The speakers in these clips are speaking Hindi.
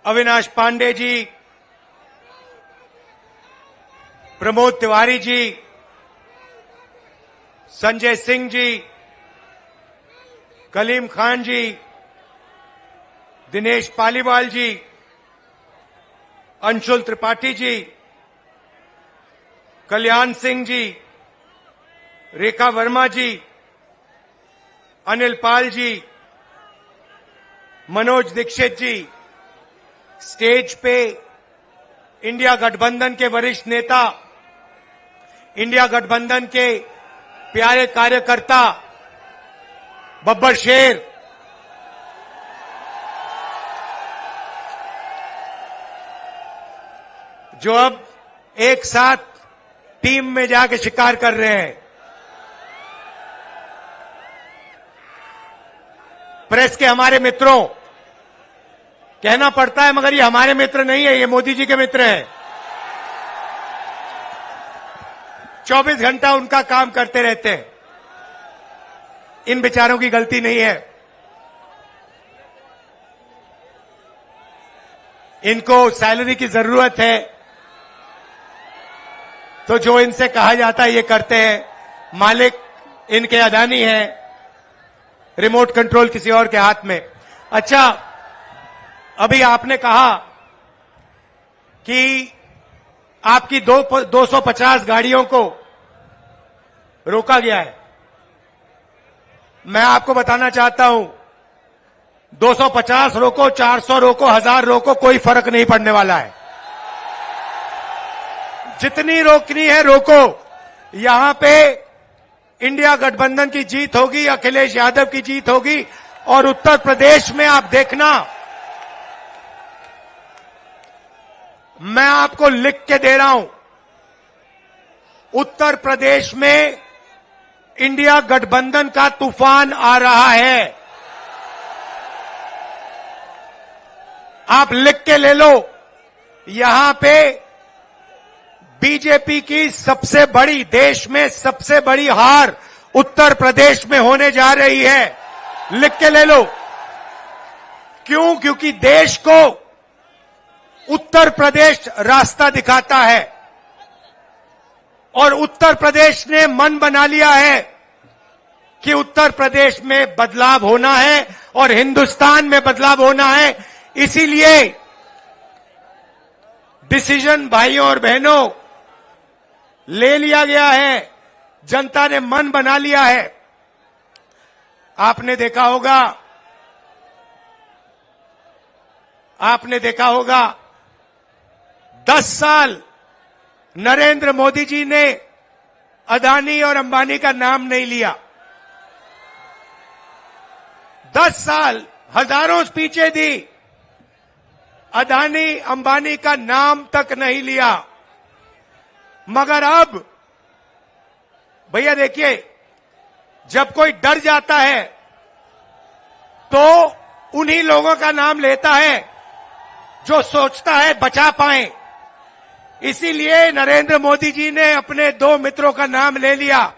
अविनाश पांडे जी, प्रमोद तिवारी जी, संजय सिंह जी, कलीम खान जी, दिनेश पालीवाल जी, अंशुल त्रिपाठी जी, कल्याण सिंह जी, रेखा वर्मा जी, अनिल पाल जी, मनोज दीक्षित जी, स्टेज पे इंडिया गठबंधन के वरिष्ठ नेता, इंडिया गठबंधन के प्यारे कार्यकर्ता बब्बर शेर, जो अब एक साथ टीम में जाके शिकार कर रहे हैं, प्रेस के हमारे मित्रों, कहना पड़ता है मगर ये हमारे मित्र नहीं है, ये मोदी जी के मित्र हैं। 24 घंटा उनका काम करते रहते हैं, इन बेचारों की गलती नहीं है। इनको सैलरी की जरूरत है तो जो इनसे कहा जाता है ये करते हैं। मालिक इनके अदानी है, रिमोट कंट्रोल किसी और के हाथ में। अच्छा, अभी आपने कहा कि आपकी 250 गाड़ियों को रोका गया है। मैं आपको बताना चाहता हूं, 250 रोको, 400 रोको, 1000 रोको, कोई फर्क नहीं पड़ने वाला है। जितनी रोकनी है रोको। यहां पे इंडिया गठबंधन की जीत होगी, अखिलेश यादव की जीत होगी। और उत्तर प्रदेश में आप देखना, मैं आपको लिख के दे रहा हूं, उत्तर प्रदेश में इंडिया गठबंधन का तूफान आ रहा है। आप लिख के ले लो। यहां पे बीजेपी की सबसे बड़ी, देश में सबसे बड़ी हार उत्तर प्रदेश में होने जा रही है। लिख के ले लो। क्यों? क्योंकि देश को उत्तर प्रदेश रास्ता दिखाता है और उत्तर प्रदेश ने मन बना लिया है कि उत्तर प्रदेश में बदलाव होना है और हिंदुस्तान में बदलाव होना है। इसीलिए डिसीजन भाइयों और बहनों ले लिया गया है, जनता ने मन बना लिया है। आपने देखा होगा 10 साल नरेंद्र मोदी जी ने अदानी और अंबानी का नाम नहीं लिया। 10 साल हजारों स्पीचें दी, अदानी अंबानी का नाम तक नहीं लिया। मगर अब भैया देखिए, जब कोई डर जाता है तो उन्हीं लोगों का नाम लेता है जो सोचता है बचा पाए। इसीलिए नरेंद्र मोदी जी ने अपने 2 मित्रों का नाम ले लिया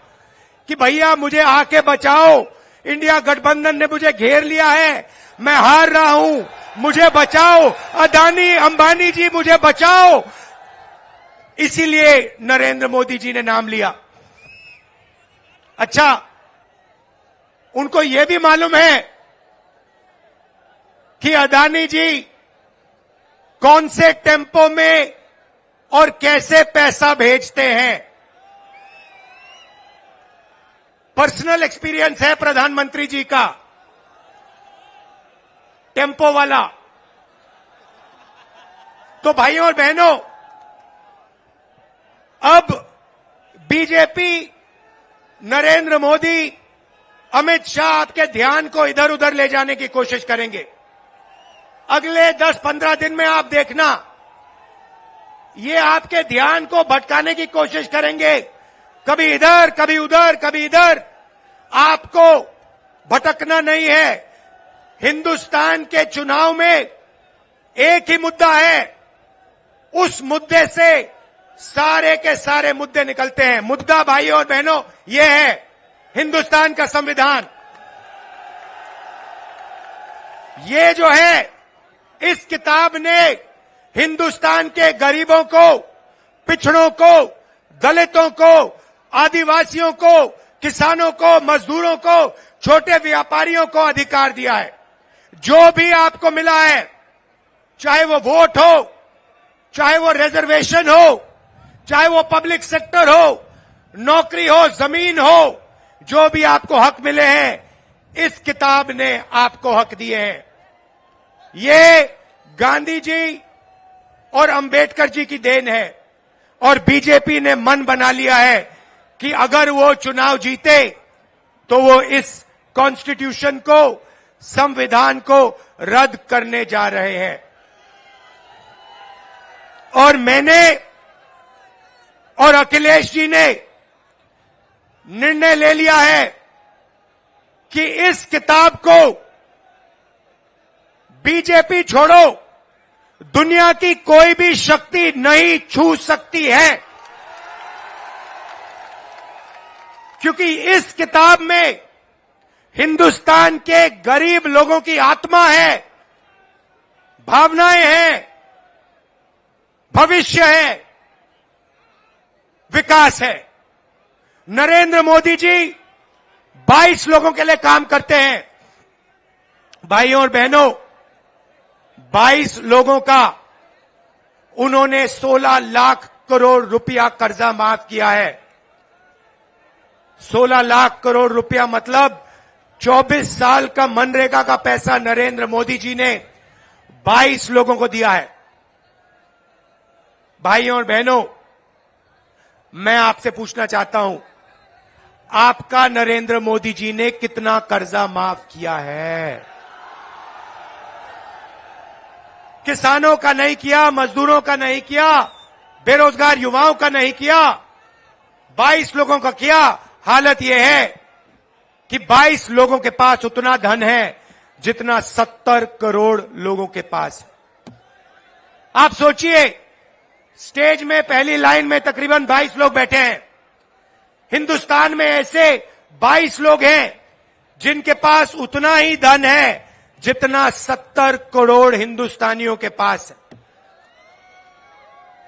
कि भैया मुझे आके बचाओ, इंडिया गठबंधन ने मुझे घेर लिया है, मैं हार रहा हूं, मुझे बचाओ, अदानी अंबानी जी मुझे बचाओ। इसीलिए नरेंद्र मोदी जी ने नाम लिया। अच्छा, उनको यह भी मालूम है कि अदानी जी कौन से टेम्पो में और कैसे पैसा भेजते हैं। पर्सनल एक्सपीरियंस है प्रधानमंत्री जी का, टेम्पो वाला। तो भाइयों और बहनों, अब बीजेपी, नरेंद्र मोदी, अमित शाह आपके ध्यान को इधर उधर ले जाने की कोशिश करेंगे। अगले 10-15 दिन में आप देखना, ये आपके ध्यान को भटकाने की कोशिश करेंगे, कभी इधर कभी उधर कभी इधर। आपको भटकना नहीं है। हिंदुस्तान के चुनाव में एक ही मुद्दा है, उस मुद्दे से सारे के सारे मुद्दे निकलते हैं। मुद्दा भाइयों और बहनों ये है हिंदुस्तान का संविधान। ये जो है इस किताब ने हिंदुस्तान के गरीबों को, पिछड़ों को, दलितों को, आदिवासियों को, किसानों को, मजदूरों को, छोटे व्यापारियों को अधिकार दिया है। जो भी आपको मिला है, चाहे वो वोट हो, चाहे वो रिजर्वेशन हो, चाहे वो पब्लिक सेक्टर हो, नौकरी हो, जमीन हो, जो भी आपको हक मिले हैं, इस किताब ने आपको हक दिए हैं। ये गांधी जी और अंबेडकर जी की देन है और बीजेपी ने मन बना लिया है कि अगर वो चुनाव जीते तो वो इस कॉन्स्टिट्यूशन को, संविधान को रद्द करने जा रहे हैं। और मैंने और अखिलेश जी ने निर्णय ले लिया है कि इस किताब को बीजेपी छोड़ो, दुनिया की कोई भी शक्ति नहीं छू सकती है, क्योंकि इस किताब में हिंदुस्तान के गरीब लोगों की आत्मा है, भावनाएं हैं, भविष्य है, विकास है। नरेंद्र मोदी जी 22 लोगों के लिए काम करते हैं। भाइयों और बहनों, 22 लोगों का उन्होंने 16 लाख करोड़ रुपया कर्जा माफ किया है। 16 लाख करोड़ रुपया मतलब 24 साल का मनरेगा का पैसा नरेंद्र मोदी जी ने 22 लोगों को दिया है। भाइयों और बहनों, मैं आपसे पूछना चाहता हूं, आपका नरेंद्र मोदी जी ने कितना कर्जा माफ किया है? किसानों का नहीं किया, मजदूरों का नहीं किया, बेरोजगार युवाओं का नहीं किया, 22 लोगों का किया। हालत यह है कि 22 लोगों के पास उतना धन है जितना 70 करोड़ लोगों के पास है। आप सोचिए, स्टेज में पहली लाइन में तकरीबन 22 लोग बैठे हैं। हिंदुस्तान में ऐसे 22 लोग हैं जिनके पास उतना ही धन है जितना 70 करोड़ हिंदुस्तानियों के पास है।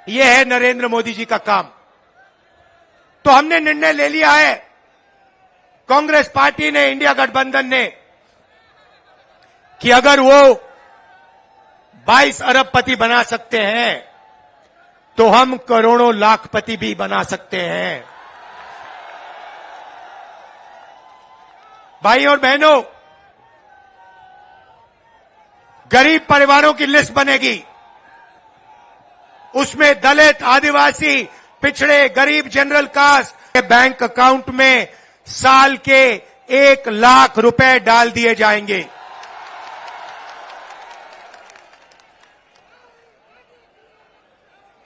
यह है नरेंद्र मोदी जी का काम। तो हमने निर्णय ले लिया है, कांग्रेस पार्टी ने, इंडिया गठबंधन ने, कि अगर वो 22 अरबपति बना सकते हैं तो हम करोड़ों लाखपति भी बना सकते हैं। भाइयों और बहनों, गरीब परिवारों की लिस्ट बनेगी। उसमें दलित, आदिवासी, पिछड़े, गरीब, जनरल कास्ट के बैंक अकाउंट में साल के 1 लाख रुपए डाल दिए जाएंगे।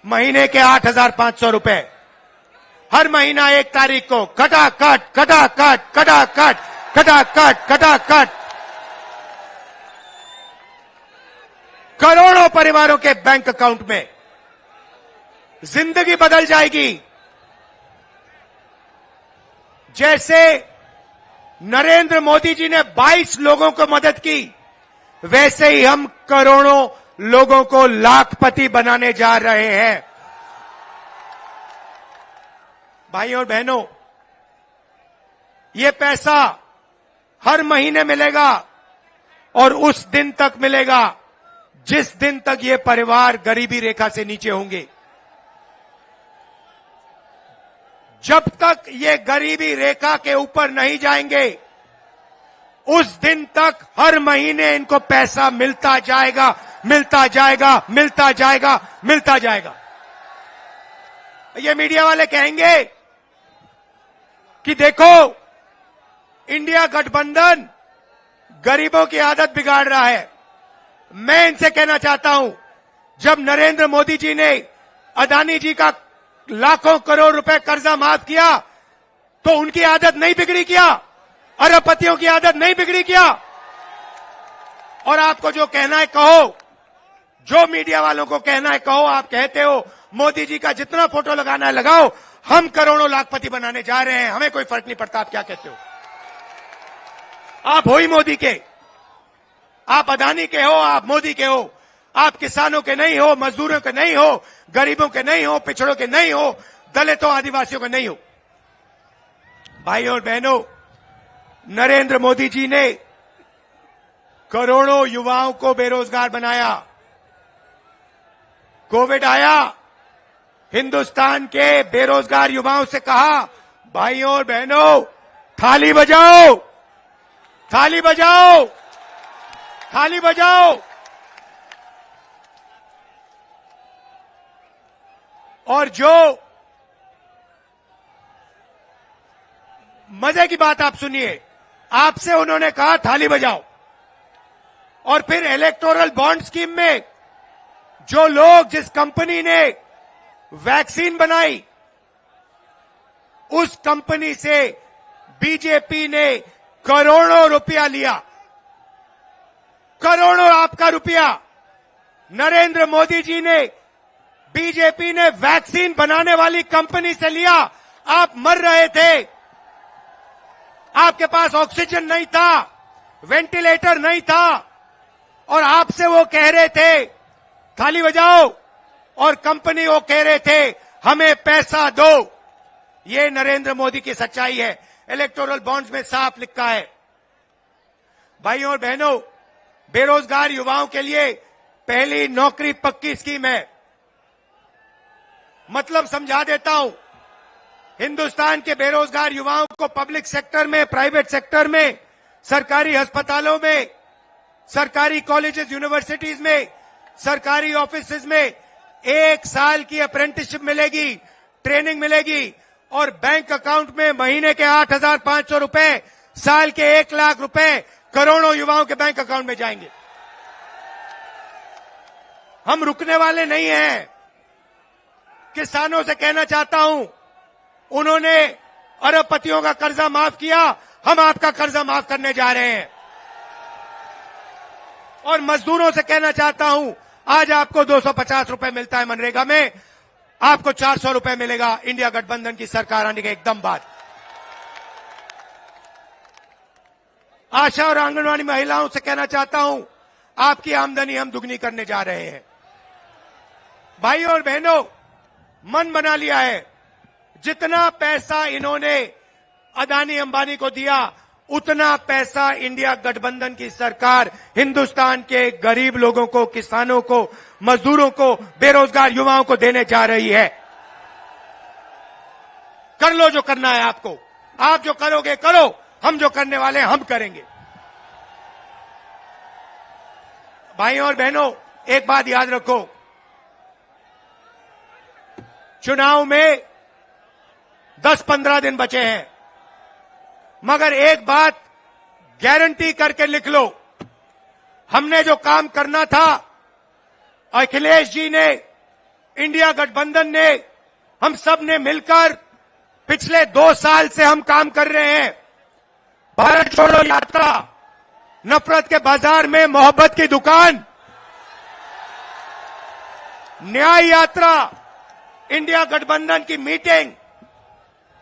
महीने के 8,500 रुपए हर महीना 1 तारीख को खटाखट खटाखट खटाखट खटाखट खटाखट करोड़ों परिवारों के बैंक अकाउंट में। जिंदगी बदल जाएगी। जैसे नरेंद्र मोदी जी ने 22 लोगों को मदद की, वैसे ही हम करोड़ों लोगों को लाखपति बनाने जा रहे हैं। भाइयों और बहनों, ये पैसा हर महीने मिलेगा और उस दिन तक मिलेगा जिस दिन तक ये परिवार गरीबी रेखा से नीचे होंगे। जब तक ये गरीबी रेखा के ऊपर नहीं जाएंगे, उस दिन तक हर महीने इनको पैसा मिलता जाएगा, मिलता जाएगा, मिलता जाएगा, मिलता जाएगा। ये मीडिया वाले कहेंगे कि देखो, इंडिया गठबंधन गरीबों की आदत बिगाड़ रहा है। मैं इनसे कहना चाहता हूं, जब नरेंद्र मोदी जी ने अदानी जी का लाखों करोड़ रुपए कर्जा माफ किया तो उनकी आदत नहीं बिगड़ी क्या? अरबपतियों की आदत नहीं बिगड़ी क्या? और आपको जो कहना है कहो, जो मीडिया वालों को कहना है कहो। आप कहते हो मोदी जी का जितना फोटो लगाना है लगाओ, हम करोड़ों लाखपति बनाने जा रहे हैं, हमें कोई फर्क नहीं पड़ता आप क्या कहते हो। आप हो ही मोदी के, आप अदानी के हो, आप मोदी के हो। आप किसानों के नहीं हो, मजदूरों के नहीं हो, गरीबों के नहीं हो, पिछड़ों के नहीं हो, दलितों आदिवासियों के नहीं हो। भाइयों और बहनों, नरेंद्र मोदी जी ने करोड़ों युवाओं को बेरोजगार बनाया। कोविड आया, हिंदुस्तान के बेरोजगार युवाओं से कहा, भाइयों और बहनों, थाली बजाओ, थाली बजाओ, थाली बजाओ। और जो मजे की बात आप सुनिए, आपसे उन्होंने कहा थाली बजाओ, और फिर इलेक्टोरल बॉन्ड स्कीम में जो लोग, जिस कंपनी ने वैक्सीन बनाई, उस कंपनी से बीजेपी ने करोड़ों रुपया लिया। करोड़ों आपका रुपया नरेंद्र मोदी जी ने, बीजेपी ने वैक्सीन बनाने वाली कंपनी से लिया। आप मर रहे थे, आपके पास ऑक्सीजन नहीं था, वेंटिलेटर नहीं था, और आपसे वो कह रहे थे थाली बजाओ, और कंपनी वो कह रहे थे हमें पैसा दो। ये नरेंद्र मोदी की सच्चाई है। इलेक्टोरल बॉन्ड्स में साफ लिखा है। भाइयों और बहनों, बेरोजगार युवाओं के लिए पहली नौकरी पक्की स्कीम है। मतलब समझा देता हूं, हिंदुस्तान के बेरोजगार युवाओं को पब्लिक सेक्टर में, प्राइवेट सेक्टर में, सरकारी अस्पतालों में, सरकारी कॉलेजेस, यूनिवर्सिटीज में, सरकारी ऑफिसेज में 1 साल की अप्रेंटिसशिप मिलेगी, ट्रेनिंग मिलेगी, और बैंक अकाउंट में महीने के 8,500 रुपए, साल के 1 लाख रुपए करोड़ों युवाओं के बैंक अकाउंट में जाएंगे। हम रुकने वाले नहीं हैं। किसानों से कहना चाहता हूं, उन्होंने अरबपतियों का कर्जा माफ किया, हम आपका कर्जा माफ करने जा रहे हैं। और मजदूरों से कहना चाहता हूं, आज आपको 250 रुपए मिलता है मनरेगा में, आपको 400 रुपए मिलेगा इंडिया गठबंधन की सरकार आने के एकदम बाद। आशा और आंगनवाड़ी महिलाओं से कहना चाहता हूं, आपकी आमदनी हम दुगनी करने जा रहे हैं। भाइयों और बहनों, मन बना लिया है, जितना पैसा इन्होंने अदानी अंबानी को दिया, उतना पैसा इंडिया गठबंधन की सरकार हिंदुस्तान के गरीब लोगों को, किसानों को, मजदूरों को, बेरोजगार युवाओं को देने जा रही है। कर लो जो करना है आपको, आप जो करोगे करो, हम जो करने वाले हैं हम करेंगे। भाइयों और बहनों, एक बात याद रखो, चुनाव में 10-15 दिन बचे हैं, मगर एक बात गारंटी करके लिख लो, हमने जो काम करना था, अखिलेश जी ने, इंडिया गठबंधन ने, हम सब ने मिलकर पिछले 2 साल से हम काम कर रहे हैं। भारत छोड़ो यात्रा, नफरत के बाजार में मोहब्बत की दुकान, न्याय यात्रा, इंडिया गठबंधन की मीटिंग,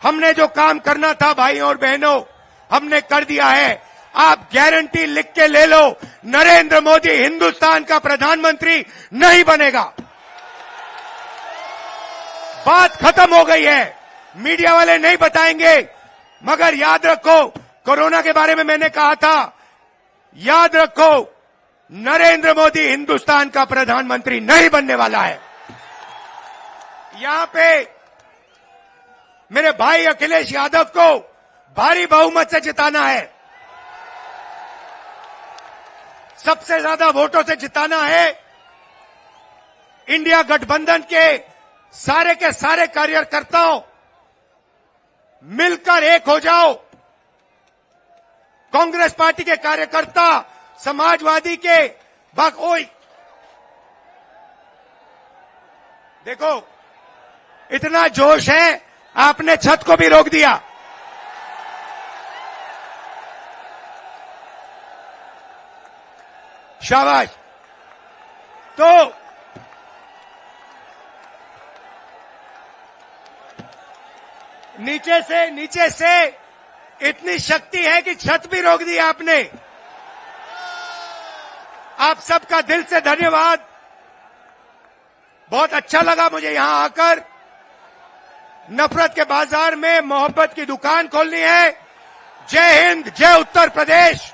हमने जो काम करना था भाइयों और बहनों, हमने कर दिया है। आप गारंटी लिख के ले लो, नरेंद्र मोदी हिंदुस्तान का प्रधानमंत्री नहीं बनेगा। बात खत्म हो गई है, मीडिया वाले नहीं बताएंगे, मगर याद रखो, कोरोना के बारे में मैंने कहा था, याद रखो, नरेंद्र मोदी हिंदुस्तान का प्रधानमंत्री नहीं बनने वाला है। यहां पे मेरे भाई अखिलेश यादव को भारी बहुमत से जिताना है, सबसे ज्यादा वोटों से जिताना है। इंडिया गठबंधन के सारे कार्यकर्ताओं मिलकर एक हो जाओ। कांग्रेस पार्टी के कार्यकर्ता, समाजवादी के ओई, देखो इतना जोश है, आपने छत को भी रोक दिया। शाबाश। तो नीचे से इतनी शक्ति है कि छत भी रोक दी आपने। आप सबका दिल से धन्यवाद। बहुत अच्छा लगा मुझे यहां आकर। नफरत के बाजार में मोहब्बत की दुकान खोलनी है। जय हिंद, जय उत्तर प्रदेश।